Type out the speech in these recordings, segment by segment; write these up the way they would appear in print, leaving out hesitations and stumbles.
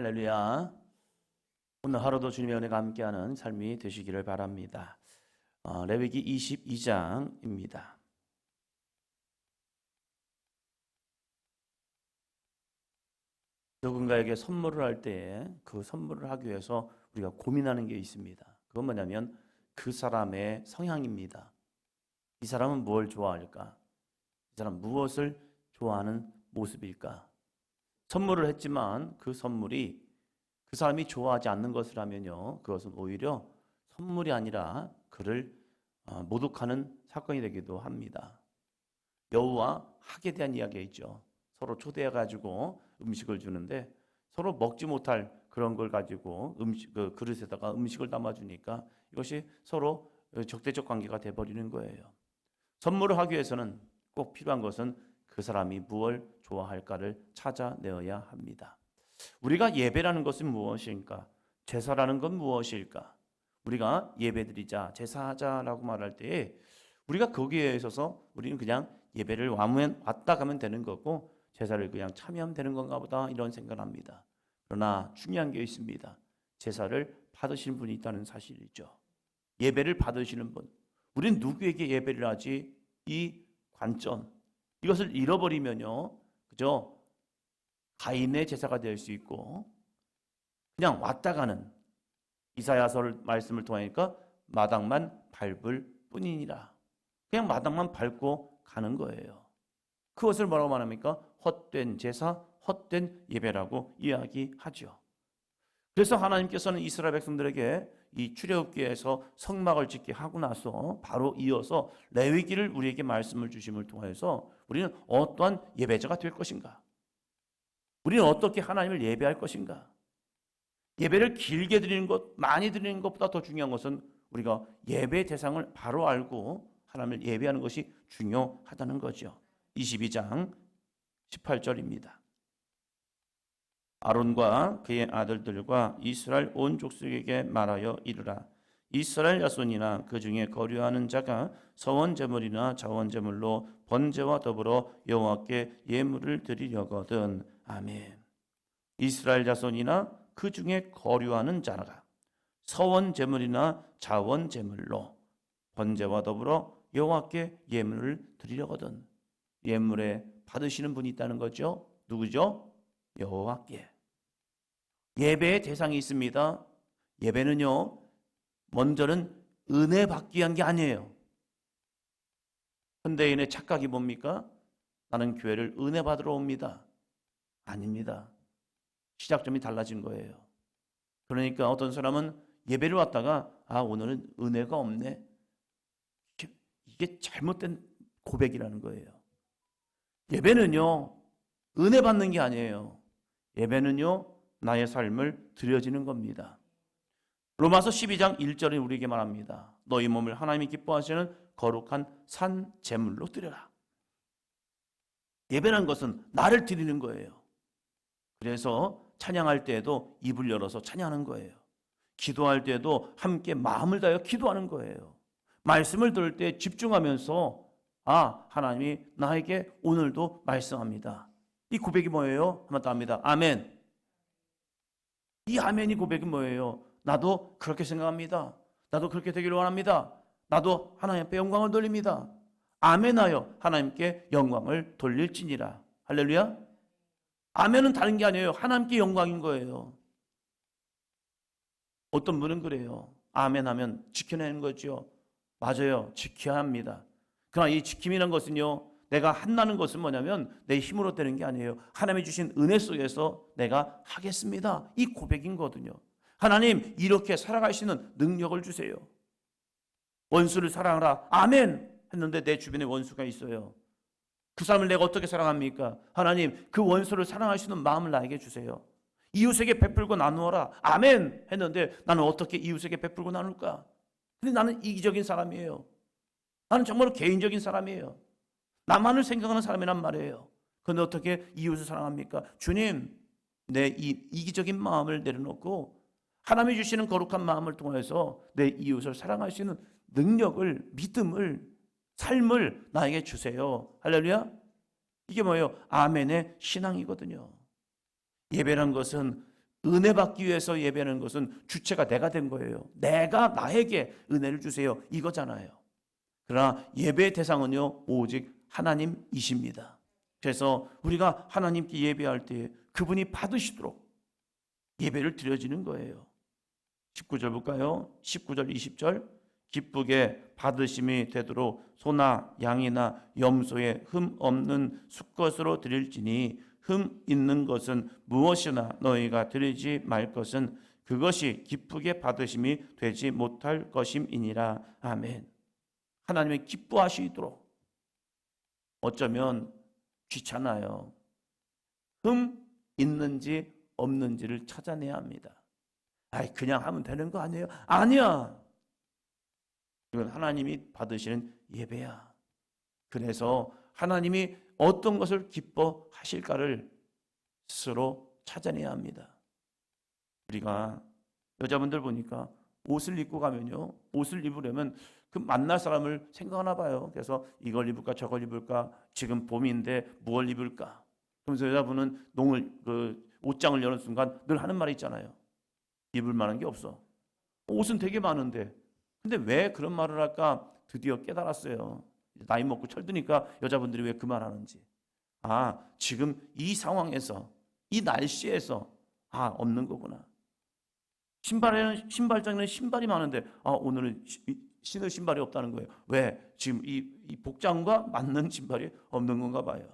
할렐루야. 오늘 하루도 주님의 은혜가 함께하는 삶이 되시기를 바랍니다. 레위기 22장입니다. 누군가에게 선물을 할 때에 그 선물을 하기 위해서 우리가 고민하는 게 있습니다. 그건 뭐냐면 그 사람의 성향입니다. 이 사람은 무엇을 좋아할까? 이 사람은 무엇을 좋아하는 모습일까? 선물을 했지만 그 선물이 그 사람이 좋아하지 않는 것이라면요, 그것은 오히려 선물이 아니라 그를 모독하는 사건이 되기도 합니다. 여우와 학에 대한 이야기가 있죠. 서로 초대해가지고 음식을 주는데 서로 먹지 못할 그런 걸 가지고 그 그릇에다가 음식을 담아주니까 이것이 서로 적대적 관계가 돼버리는 거예요. 선물을 하기 위해서는 꼭 필요한 것은 그 사람이 무엇을 좋아할까를 찾아내어야 합니다. 우리가 예배라는 것은 무엇일까? 제사라는 건 무엇일까? 우리가 예배드리자, 제사하자라고 말할 때 우리가 거기에 있어서 우리는 그냥 예배를 왔다 가면 되는 거고 제사를 그냥 참여하면 되는 건가 보다 이런 생각을 합니다. 그러나 중요한 게 있습니다. 제사를 받으시는 분이 있다는 사실이죠. 예배를 받으시는 분. 우리는 누구에게 예배를 하지? 이 관점. 이것을 잃어버리면요, 그죠? 가인의 제사가 될 수 있고 그냥 왔다 가는 이사야서 말씀을 통하니까 마당만 밟을 뿐이니라. 그냥 마당만 밟고 가는 거예요. 그것을 뭐라고 말합니까? 헛된 제사, 헛된 예배라고 이야기하죠. 그래서 하나님께서는 이스라엘 백성들에게 이 출애굽기에서 성막을 짓게 하고 나서 바로 이어서 레위기를 우리에게 말씀을 주심을 통해서 우리는 어떠한 예배자가 될 것인가? 우리는 어떻게 하나님을 예배할 것인가? 예배를 길게 드리는 것, 많이 드리는 것보다 더 중요한 것은 우리가 예배 대상을 바로 알고 하나님을 예배하는 것이 중요하다는 거죠. 22장 18절입니다. 아론과 그의 아들들과 이스라엘 온 족속에게 말하여 이르라. 이스라엘 자손이나 그 중에 거류하는 자가 서원 제물이나 자원 제물로 번제와 더불어 여호와께 예물을 드리려거든. 아멘. 이스라엘 자손이나 그 중에 거류하는 자가 서원 제물이나 자원 제물로 번제와 더불어 여호와께 예물을 드리려거든. 예물에 받으시는 분이 있다는 거죠. 누구죠? 여호와께. 예배의 대상이 있습니다. 예배는요, 먼저는 은혜 받기 위한 게 아니에요. 현대인의 착각이 뭡니까? 나는 교회를 은혜 받으러 옵니다. 아닙니다. 시작점이 달라진 거예요. 그러니까 어떤 사람은 예배를 왔다가 오늘은 은혜가 없네. 이게 잘못된 고백이라는 거예요. 예배는요, 은혜 받는 게 아니에요. 예배는요, 나의 삶을 드려지는 겁니다. 로마서 12장 1절에 우리에게 말합니다. 너희 몸을 하나님이 기뻐하시는 거룩한 산 제물로 드려라. 예배라는 것은 나를 드리는 거예요. 그래서 찬양할 때에도 입을 열어서 찬양하는 거예요. 기도할 때에도 함께 마음을 다하여 기도하는 거예요. 말씀을 들을 때 집중하면서 하나님이 나에게 오늘도 말씀합니다. 이 고백이 뭐예요? 한번 더 합니다. 아멘. 이 아멘이 고백이 뭐예요? 나도 그렇게 생각합니다. 나도 그렇게 되기를 원합니다. 나도 하나님 앞에 영광을 돌립니다. 아멘하여 하나님께 영광을 돌릴지니라. 할렐루야. 아멘은 다른 게 아니에요. 하나님께 영광인 거예요. 어떤 분은 그래요. 아멘하면 지켜내는 거죠. 맞아요. 지켜야 합니다. 그러나 이 지킴이라는 것은요, 내가 한다는 것은 뭐냐면 내 힘으로 되는 게 아니에요. 하나님이 주신 은혜 속에서 내가 하겠습니다. 이 고백인 거거든요. 하나님, 이렇게 살아갈 수 있는 능력을 주세요. 원수를 사랑하라. 아멘 했는데 내 주변에 원수가 있어요. 그 사람을 내가 어떻게 사랑합니까? 하나님, 그 원수를 사랑할 수 있는 마음을 나에게 주세요. 이웃에게 베풀고 나누어라. 아멘 했는데 나는 어떻게 이웃에게 베풀고 나눌까? 근데 나는 이기적인 사람이에요. 나는 정말로 개인적인 사람이에요. 나만을 생각하는 사람이란 말이에요. 그런데 어떻게 이웃을 사랑합니까? 주님, 내 이 이기적인 마음을 내려놓고 하나님이 주시는 거룩한 마음을 통해서 내 이웃을 사랑할 수 있는 능력을, 믿음을, 삶을 나에게 주세요. 할렐루야. 이게 뭐예요? 아멘의 신앙이거든요. 예배란 것은 은혜 받기 위해서 예배하는 것은 주체가 내가 된 거예요. 내가 나에게 은혜를 주세요, 이거잖아요. 그러나 예배의 대상은요, 오직 하나님이십니다. 그래서 우리가 하나님께 예배할 때 그분이 받으시도록 예배를 드려지는 거예요. 19절 볼까요? 19절 20절. 기쁘게 받으심이 되도록 소나 양이나 염소의 흠 없는 수것으로 드릴지니 흠 있는 것은 무엇이나 너희가 드리지 말 것은 그것이 기쁘게 받으심이 되지 못할 것임이니라. 아멘. 하나님의 기뻐하시도록. 어쩌면 귀찮아요. 흠 있는지 없는지를 찾아내야 합니다. 아이, 그냥 하면 되는 거 아니에요? 아니야. 이건 하나님이 받으시는 예배야. 그래서 하나님이 어떤 것을 기뻐하실까를 스스로 찾아내야 합니다. 우리가 여자분들 보니까 옷을 입고 가면요, 옷을 입으려면 그 만날 사람을 생각하나 봐요. 그래서 이걸 입을까 저걸 입을까, 지금 봄인데 무엇을 입을까. 그러면서 여자분은 옷장을 여는 순간 늘 하는 말이 있잖아요. 입을 만한 게 없어. 옷은 되게 많은데. 근데 왜 그런 말을 할까 드디어 깨달았어요. 나이 먹고 철드니까 여자분들이 왜 그 말 하는지. 아, 지금 이 상황에서, 이 날씨에서 없는 거구나. 신발장에는 신발이 많은데 오늘은 신을 신발이 없다는 거예요. 왜? 지금 이 복장과 맞는 신발이 없는 건가 봐요.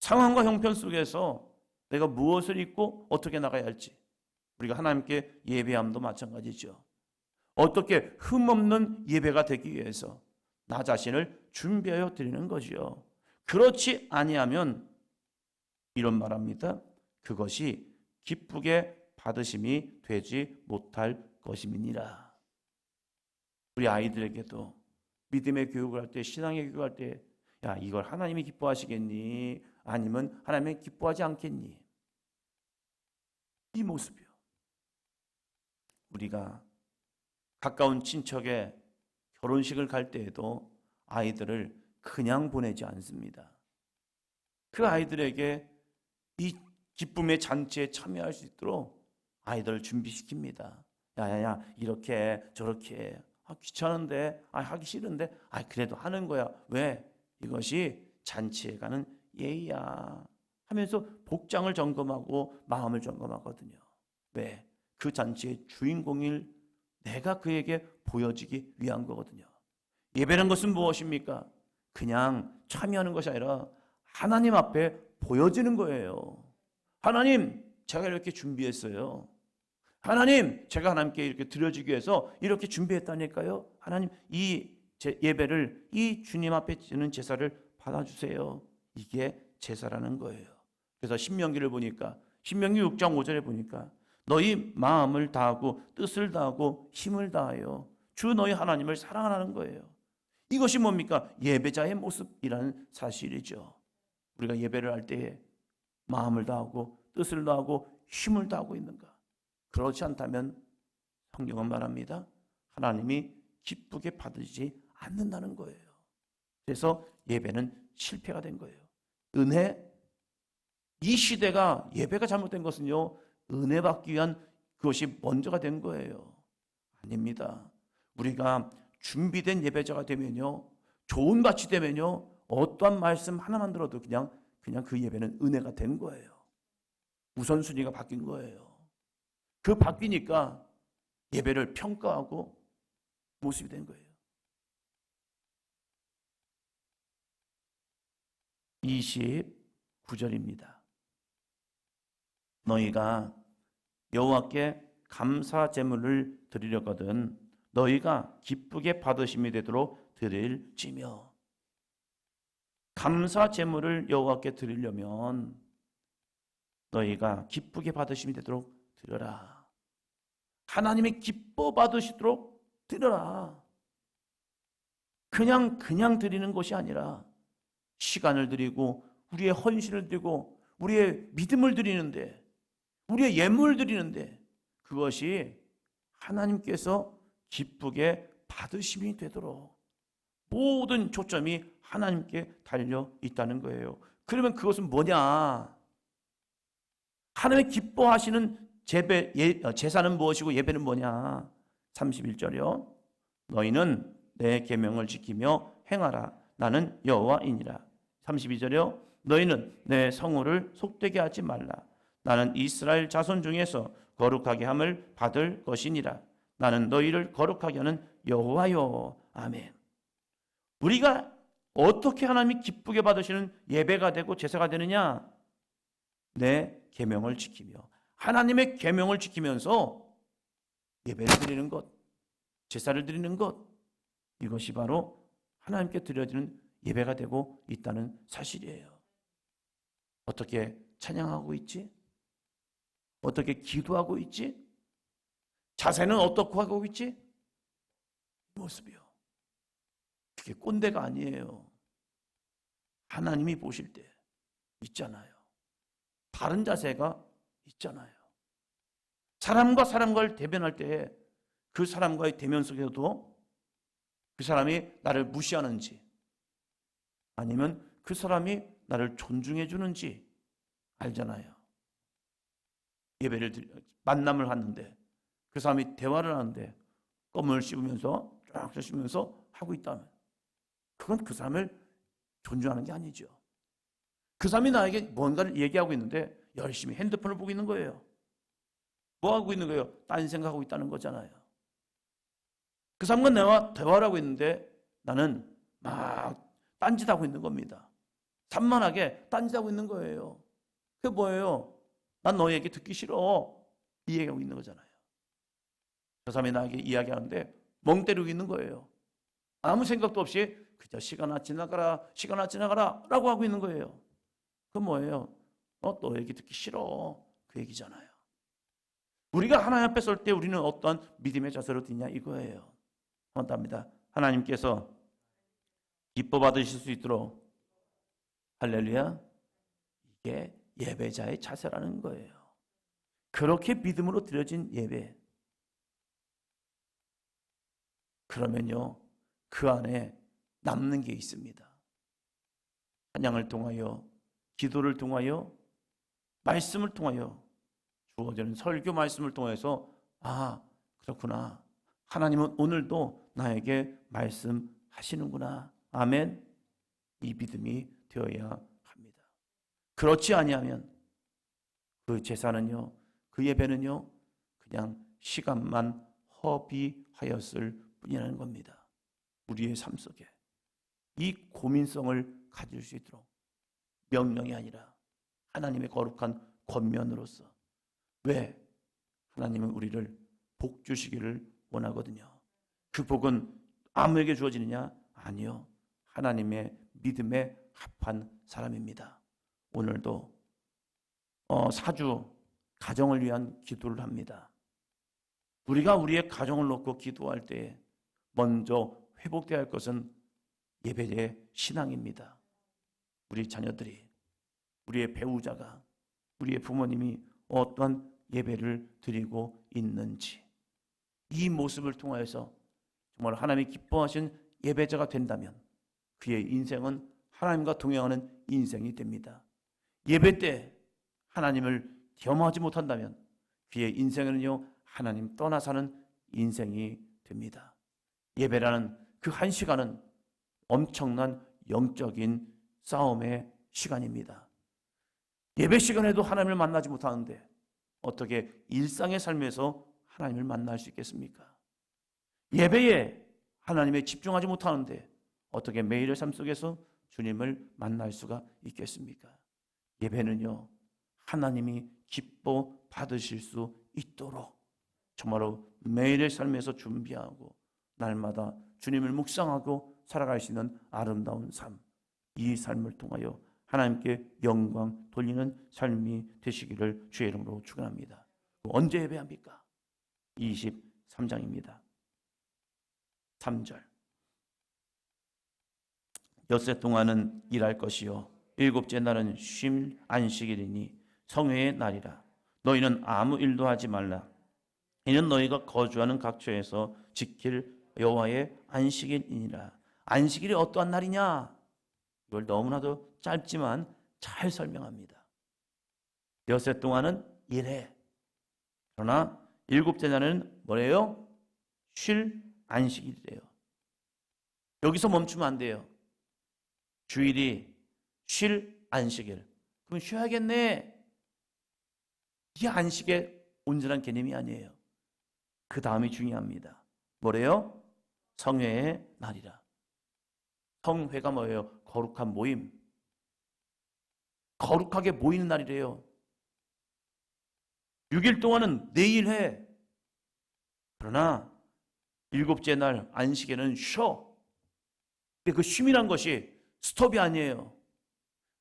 상황과 형편 속에서 내가 무엇을 입고 어떻게 나가야 할지, 우리가 하나님께 예배함도 마찬가지죠. 어떻게 흠없는 예배가 되기 위해서 나 자신을 준비하여 드리는 거지요. 그렇지 아니하면 이런 말합니다. 그것이 기쁘게 받으심이 되지 못할 것임이니라. 우리 아이들에게도 믿음의 교육을 할 때, 신앙의 교육을 할 때, 야, 이걸 하나님이 기뻐하시겠니? 아니면 하나님이 기뻐하지 않겠니? 이 모습이요. 우리가 가까운 친척의 결혼식을 갈 때에도 아이들을 그냥 보내지 않습니다. 그 아이들에게 이 기쁨의 잔치에 참여할 수 있도록 아이들을 준비시킵니다. 야야야, 이렇게 저렇게 귀찮은데, 하기 싫은데, 그래도 하는 거야. 왜? 이것이 잔치에 가는 예의야 하면서 복장을 점검하고 마음을 점검하거든요. 왜? 그 잔치의 주인공일 내가 그에게 보여지기 위한 거거든요. 예배라는 것은 무엇입니까? 그냥 참여하는 것이 아니라 하나님 앞에 보여지는 거예요. 하나님, 제가 이렇게 준비했어요. 하나님, 제가 하나님께 이렇게 드려지기 위해서 이렇게 준비했다니까요. 하나님, 이 예배를, 이 주님 앞에 드리는 제사를 받아주세요. 이게 제사라는 거예요. 그래서 신명기를 보니까, 신명기 6장 5절에 보니까 너희 마음을 다하고 뜻을 다하고 힘을 다하여 주 너희 하나님을 사랑하라는 거예요. 이것이 뭡니까? 예배자의 모습이라는 사실이죠. 우리가 예배를 할 때에 마음을 다하고 뜻을 다하고 힘을 다하고 있는가? 그렇지 않다면 성경은 말합니다. 하나님이 기쁘게 받으시지 않는다는 거예요. 그래서 예배는 실패가 된 거예요. 은혜, 이 시대가 예배가 잘못된 것은요, 은혜 받기 위한 그것이 먼저가 된 거예요. 아닙니다. 우리가 준비된 예배자가 되면요, 좋은 밭이 되면요, 어떠한 말씀 하나만 들어도 그냥 그 예배는 은혜가 된 거예요. 우선순위가 바뀐 거예요. 그 바뀌니까 예배를 평가하고 모습이 된 거예요. 29절입니다. 너희가 여호와께 감사 제물을 드리려거든 너희가 기쁘게 받으심이 되도록 드릴지며. 감사 제물을 여호와께 드리려면 너희가 기쁘게 받으심이 되도록 드려라. 하나님이 기뻐 받으시도록 드려라. 그냥 드리는 것이 아니라 시간을 드리고 우리의 헌신을 드리고 우리의 믿음을 드리는데, 우리의 예물을 드리는데, 그것이 하나님께서 기쁘게 받으심이 되도록 모든 초점이 하나님께 달려 있다는 거예요. 그러면 그것은 뭐냐? 하나님의 기뻐하시는 제사는 무엇이고 예배는 뭐냐? 31절이요. 너희는 내 계명을 지키며 행하라. 나는 여호와이니라. 32절이요. 너희는 내 성호를 속되게 하지 말라. 나는 이스라엘 자손 중에서 거룩하게 함을 받을 것이니라. 나는 너희를 거룩하게 하는 여호와요. 아멘. 우리가 어떻게 하나님이 기쁘게 받으시는 예배가 되고 제사가 되느냐? 내 계명을 지키며 하나님의 계명을 지키면서 예배를 드리는 것, 제사를 드리는 것, 이것이 바로 하나님께 드려지는 예배가 되고 있다는 사실이에요. 어떻게 찬양하고 있지? 어떻게 기도하고 있지? 자세는 어떻게 하고 있지? 이 모습이요. 그게 꼰대가 아니에요. 하나님이 보실 때 있잖아요. 바른 자세가 있잖아요. 사람과 사람과를 대면할 때 그 사람과의 대면 속에서도 그 사람이 나를 무시하는지 아니면 그 사람이 나를 존중해 주는지 알잖아요. 만남을 하는데 그 사람이 대화를 하는데 껌을 씹으면서 쫙 씹으면서 하고 있다면 그건 그 사람을 존중하는 게 아니죠. 그 사람이 나에게 뭔가를 얘기하고 있는데 열심히 핸드폰을 보고 있는 거예요. 뭐 하고 있는 거예요? 딴 생각하고 있다는 거잖아요. 그 사람과 내가 대화를 하고 있는데 나는 막 딴짓하고 있는 겁니다. 산만하게 딴짓하고 있는 거예요. 그게 뭐예요? 난 너희 얘기 듣기 싫어. 이 얘기하고 있는 거잖아요. 그 사람이 나에게 이야기하는데 멍 때리고 있는 거예요. 아무 생각도 없이 그저 시간아 지나가라 라고 하고 있는 거예요. 그건 뭐예요? 너 얘기 듣기 싫어. 그 얘기잖아요. 우리가 하나님 앞에 설 때 우리는 어떤 믿음의 자세로 드냐 이거예요. 원합니다. 하나님께서 기뻐 받으실 수 있도록 할렐루야. 이게 예배자의 자세라는 거예요. 그렇게 믿음으로 드려진 예배. 그러면요 그 안에 남는 게 있습니다. 찬양을 통하여, 기도를 통하여, 말씀을 통하여 주어지는 설교 말씀을 통해서 그렇구나. 하나님은 오늘도 나에게 말씀하시는구나. 아멘. 이 믿음이 되어야 합니다. 그렇지 아니하면 그 제사는요, 그 예배는요, 그냥 시간만 허비하였을 뿐이라는 겁니다. 우리의 삶 속에 이 고민성을 가질 수 있도록 명령이 아니라 하나님의 거룩한 권면으로서 왜? 하나님은 우리를 복 주시기를 원하거든요. 그 복은 아무에게 주어지느냐? 아니요. 하나님의 믿음에 합한 사람입니다. 오늘도 사주 가정을 위한 기도를 합니다. 우리가 우리의 가정을 놓고 기도할 때 먼저 회복되어야 할 것은 예배의 신앙입니다. 우리 자녀들이, 우리의 배우자가, 우리의 부모님이 어떤 예배를 드리고 있는지 이 모습을 통하여서 정말 하나님이 기뻐하신 예배자가 된다면 그의 인생은 하나님과 동행하는 인생이 됩니다. 예배 때 하나님을 겸하지 못한다면 그의 인생은요 하나님 떠나 사는 인생이 됩니다. 예배라는 그 한 시간은 엄청난 영적인 싸움의 시간입니다. 예배 시간에도 하나님을 만나지 못하는데 어떻게 일상의 삶에서 하나님을 만날 수 있겠습니까? 예배에 하나님에 집중하지 못하는데 어떻게 매일의 삶 속에서 주님을 만날 수가 있겠습니까? 예배는요 하나님이 기뻐 받으실 수 있도록 정말로 매일의 삶에서 준비하고 날마다 주님을 묵상하고 살아갈 수 있는 아름다운 삶, 이 삶을 통하여 하나님께 영광 돌리는 삶이 되시기를 주의 이름으로 축원합니다. 언제 예배합니까? 23장입니다. 3절. 엿새 동안은 일할 것이요 일곱째 날은 쉼 안식일이니 성회의 날이라. 너희는 아무 일도 하지 말라. 이는 너희가 거주하는 각처에서 지킬 여호와의 안식일이니라. 안식일이 어떠한 날이냐? 이걸 너무나도 짧지만 잘 설명합니다. 엿새 동안은 일해. 그러나 일곱째 날은 뭐래요? 쉴 안식일이래요. 여기서 멈추면 안 돼요. 주일이 쉴 안식일. 그럼 쉬어야겠네. 이게 안식의 온전한 개념이 아니에요. 그 다음이 중요합니다. 뭐래요? 성회의 날이라. 성회가 뭐예요? 거룩한 모임. 거룩하게 모이는 날이래요. 6일 동안은 내일 해. 그러나 일곱째 날 안식에는 쉬어. 근데 그 쉼이란 것이 스톱이 아니에요.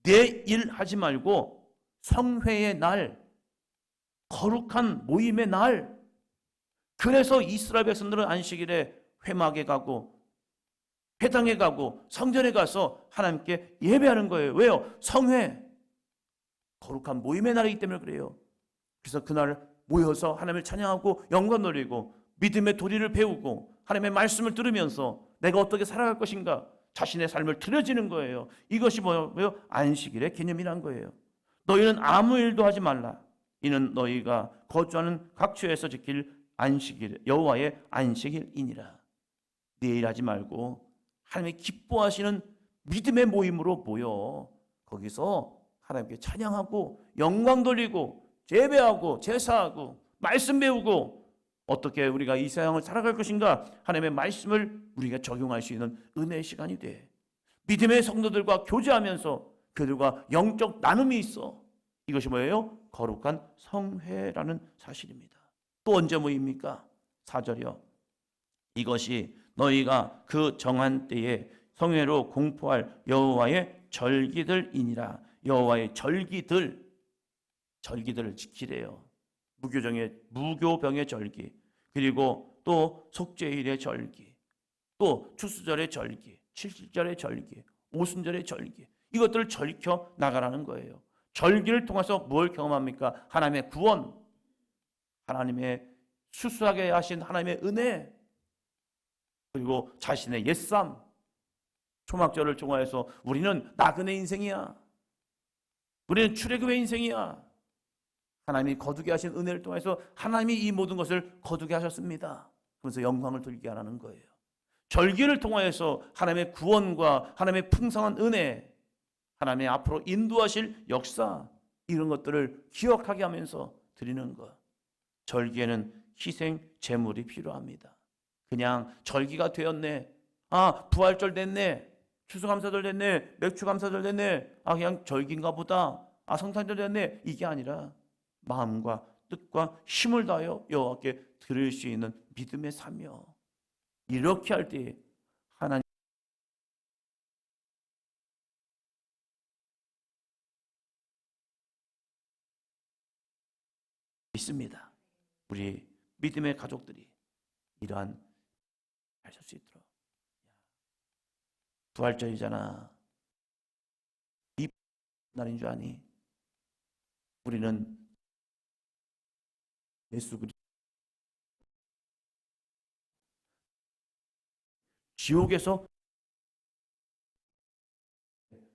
내일 하지 말고 성회의 날, 거룩한 모임의 날. 그래서 이스라엘 백성들은 안식일에 회막에 가고 회당에 가고 성전에 가서 하나님께 예배하는 거예요. 왜요? 성회, 거룩한 모임의 날이기 때문에 그래요. 그래서 그날 모여서 하나님을 찬양하고 영광 돌리고 믿음의 도리를 배우고 하나님의 말씀을 들으면서 내가 어떻게 살아갈 것인가 자신의 삶을 들여지는 거예요. 이것이 뭐예요? 안식일의 개념이란 거예요. 너희는 아무 일도 하지 말라. 이는 너희가 거주하는 각 처에서 지킬 안식일, 여호와의 안식일이니라. 내일 하지 말고 하나님의 기뻐하시는 믿음의 모임으로 모여 거기서 하나님께 찬양하고 영광 돌리고 예배하고 제사하고 말씀 배우고 어떻게 우리가 이 세상을 살아갈 것인가 하나님의 말씀을 우리가 적용할 수 있는 은혜의 시간이 돼. 믿음의 성도들과 교제하면서 그들과 영적 나눔이 있어. 이것이 뭐예요? 거룩한 성회라는 사실입니다. 또 언제 모입니까? 4절이요. 이것이 너희가 그 정한 때에 성회로 공포할 여호와의 절기들이니라. 여호와의 절기들을 지키래요. 무교병의 절기, 그리고 또 속죄일의 절기, 또 추수절의 절기, 칠칠절의 절기, 오순절의 절기, 이것들을 절켜 나가라는 거예요. 절기를 통해서 뭘 경험합니까? 하나님의 구원, 하나님의 수수하게 하신 하나님의 은혜, 그리고 자신의 옛삶. 초막절을 통해서 우리는 나그네 인생이야. 우리는 출애굽의 인생이야. 하나님이 거두게 하신 은혜를 통해서 하나님이 이 모든 것을 거두게 하셨습니다. 그래서 영광을 돌리게 하라는 거예요. 절기를 통해서 하나님의 구원과 하나님의 풍성한 은혜, 하나님의 앞으로 인도하실 역사, 이런 것들을 기억하게 하면서 드리는 것. 절기에는 희생 제물이 필요합니다. 그냥 절기가 되었네, 부활절 됐네, 추수감사절 됐네, 맥주감사절 됐네, 그냥 절기인가 보다, 성탄절 됐네, 이게 아니라 마음과 뜻과 힘을 다하여 여호와께 드릴 수 있는 믿음의 삶이요. 이렇게 할 때 하나님 있습니다. 우리 믿음의 가족들이 이러한 하실 수 있도록. 부활절이잖아. 이 날인 줄 아니? 우리는 예수 그리스도 지옥에서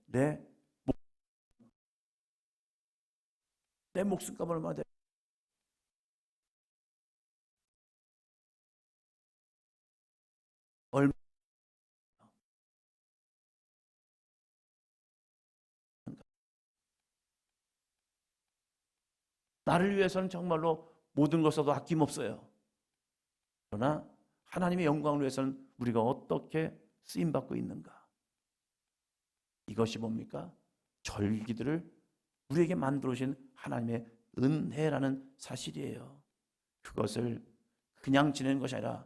내 목숨값을 얼마 돼? 얼마? 나를 위해서는 정말로 모든 것에도 아낌없어요. 그러나 하나님의 영광을 위해서는 우리가 어떻게 쓰임받고 있는가? 이것이 뭡니까? 절기들을 우리에게 만들어 주신 하나님의 은혜라는 사실이에요. 그것을 그냥 지내는 것이 아니라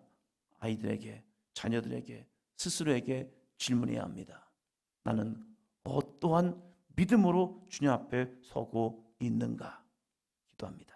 아이들에게, 자녀들에게, 스스로에게 질문해야 합니다. 나는 어떠한 믿음으로 주님 앞에 서고 있는가? 기도합니다.